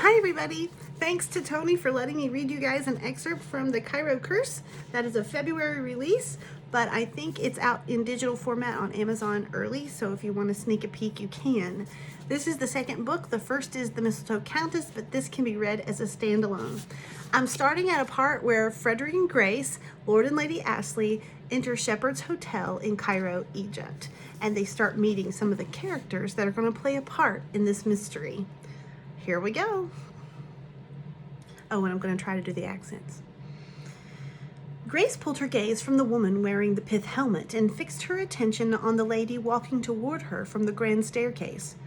Hi everybody! Thanks to Tony for letting me read you guys an excerpt from the Cairo Curse. That is a February release, but I think it's out in digital format on Amazon early, so if you want to sneak a peek, you can. This is the second book. The first is The Mistletoe Countess, but this can be read as a standalone. I'm starting at a part where Frederick and Grace, Lord and Lady Astley, enter Shepherd's Hotel in Cairo, Egypt, and they start meeting some of the characters that are going to play a part in this mystery. Here we go. Oh, and I'm going to try to do the accents. Grace pulled her gaze from the woman wearing the pith helmet and fixed her attention on the lady walking toward her from the grand staircase.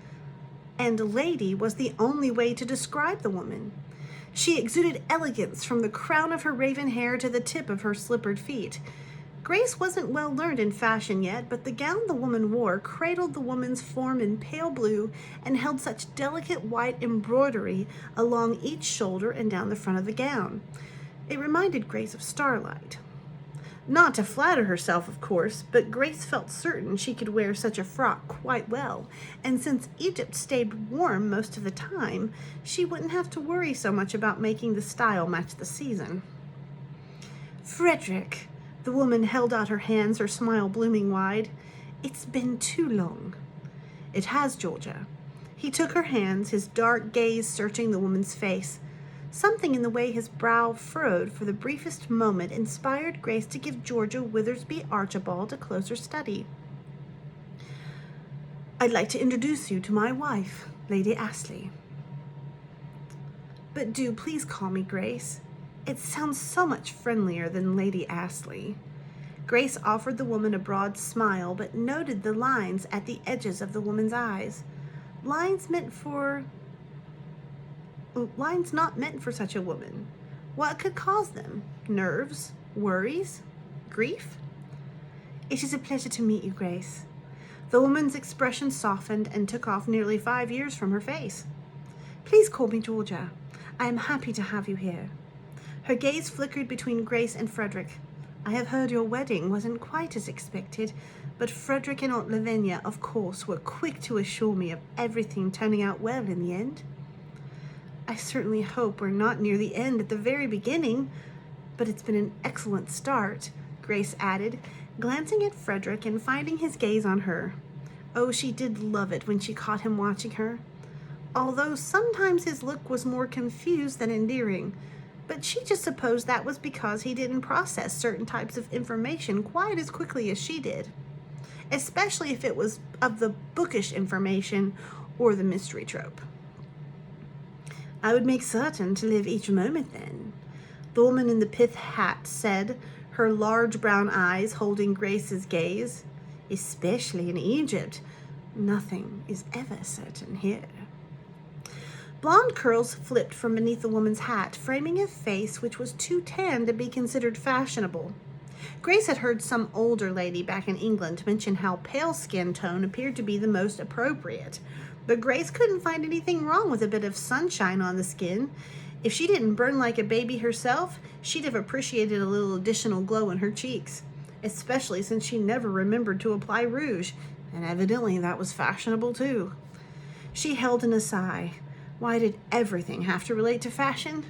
And lady was the only way to describe the woman. She exuded elegance from the crown of her raven hair to the tip of her slippered feet. Grace wasn't well learned in fashion yet, but the gown the woman wore cradled the woman's form in pale blue and held such delicate white embroidery along each shoulder and down the front of the gown. It reminded Grace of starlight. Not to flatter herself, of course, but Grace felt certain she could wear such a frock quite well, and since Egypt stayed warm most of the time, she wouldn't have to worry so much about making the style match the season. Frederick, the woman held out her hands, her smile blooming wide. It's been too long. It has, Georgia. He took her hands, his dark gaze searching the woman's face. Something in the way his brow furrowed for the briefest moment inspired Grace to give Georgia Withersby Archibald a closer study. I'd like to introduce you to my wife, Lady Astley. But do please call me Grace. It sounds so much friendlier than Lady Astley. Grace offered the woman a broad smile, but noted the lines at the edges of the woman's eyes. Lines not meant for such a woman. What could cause them? Nerves? Worries? Grief? It is a pleasure to meet you, Grace. The woman's expression softened and took off nearly 5 years from her face. Please call me Georgia. I am happy to have you here. Her gaze flickered between Grace and Frederick. I have heard your wedding wasn't quite as expected, but Frederick and Aunt Lavinia, of course, were quick to assure me of everything turning out well in the end. I certainly hope we're not near the end at the very beginning, but it's been an excellent start, Grace added, glancing at Frederick and finding his gaze on her. Oh, she did love it when she caught him watching her, although sometimes his look was more confused than endearing. But she just supposed that was because he didn't process certain types of information quite as quickly as she did, especially if it was of the bookish information or the mystery trope. I would make certain to live each moment then, the woman in the pith hat said, her large brown eyes holding Grace's gaze. Especially in Egypt, nothing is ever certain here. Blonde curls flipped from beneath the woman's hat, framing a face which was too tan to be considered fashionable. Grace had heard some older lady back in England mention how pale skin tone appeared to be the most appropriate, but Grace couldn't find anything wrong with a bit of sunshine on the skin. If she didn't burn like a baby herself, she'd have appreciated a little additional glow in her cheeks, especially since she never remembered to apply rouge, and evidently that was fashionable too. She held in a sigh. Why did everything have to relate to fashion?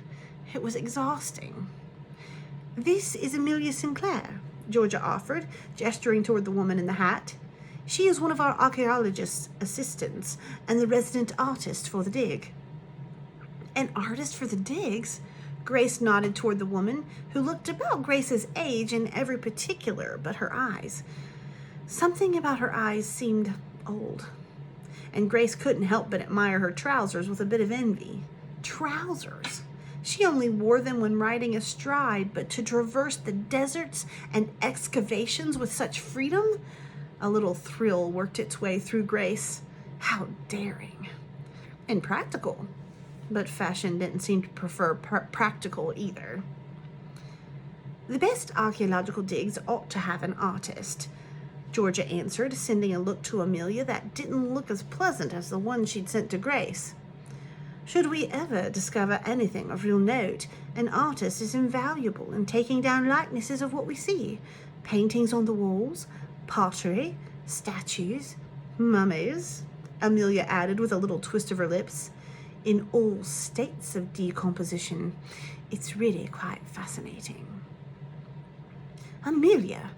It was exhausting. This is Amelia Sinclair, Georgia offered, gesturing toward the woman in the hat. She is one of our archaeologist's assistants and the resident artist for the dig. An artist for the digs? Grace nodded toward the woman, who looked about Grace's age in every particular but her eyes. Something about her eyes seemed old, and Grace couldn't help but admire her trousers with a bit of envy. Trousers! She only wore them when riding astride, but to traverse the deserts and excavations with such freedom? A little thrill worked its way through Grace. How daring. And practical. But fashion didn't seem to prefer practical either. The best archaeological digs ought to have an artist, Georgia answered, sending a look to Amelia that didn't look as pleasant as the one she'd sent to Grace. Should we ever discover anything of real note, an artist is invaluable in taking down likenesses of what we see, paintings on the walls, pottery, statues, mummies, Amelia added with a little twist of her lips. in all states of decomposition. It's really quite fascinating. Amelia!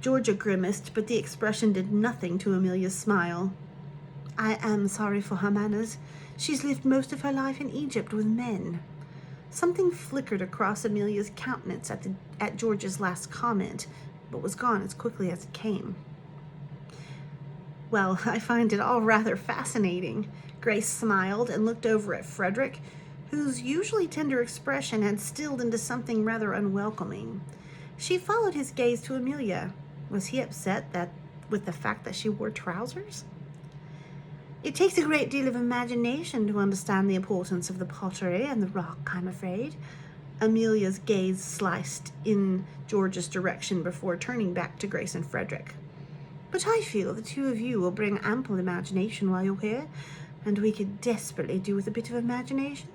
Georgia grimaced, but the expression did nothing to Amelia's smile. I am sorry for her manners. She's lived most of her life in Egypt with men. Something flickered across Amelia's countenance at George's last comment, but was gone as quickly as it came. Well, I find it all rather fascinating. Grace smiled and looked over at Frederick, whose usually tender expression had stilled into something rather unwelcoming. She followed his gaze to Amelia. Was he upset with the fact that she wore trousers? It takes a great deal of imagination to understand the importance of the pottery and the rock, I'm afraid. Amelia's gaze sliced in George's direction before turning back to Grace and Frederick. But I feel the two of you will bring ample imagination while you're here, and we could desperately do with a bit of imagination.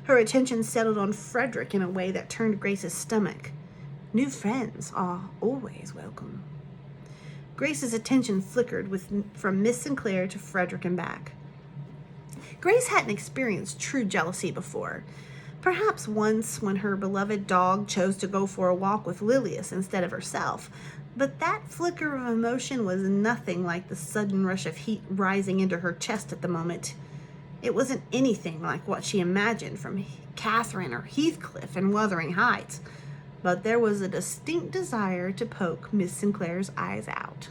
Her attention settled on Frederick in a way that turned Grace's stomach. New friends are always welcome. Grace's attention flickered from Miss Sinclair to Frederick and back. Grace hadn't experienced true jealousy before. Perhaps once when her beloved dog chose to go for a walk with Lilius instead of herself, but that flicker of emotion was nothing like the sudden rush of heat rising into her chest at the moment. It wasn't anything like what she imagined from Catherine or Heathcliff in Wuthering Heights, but there was a distinct desire to poke Miss Sinclair's eyes out.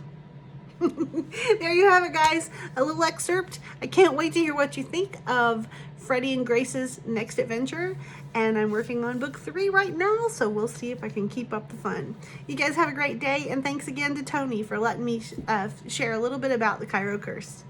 There you have it, guys. A little excerpt. I can't wait to hear what you think of Freddie and Grace's next adventure. And I'm working on book 3 right now, so we'll see if I can keep up the fun. You guys have a great day, and thanks again to Tony for letting me share a little bit about the Cairo Curse.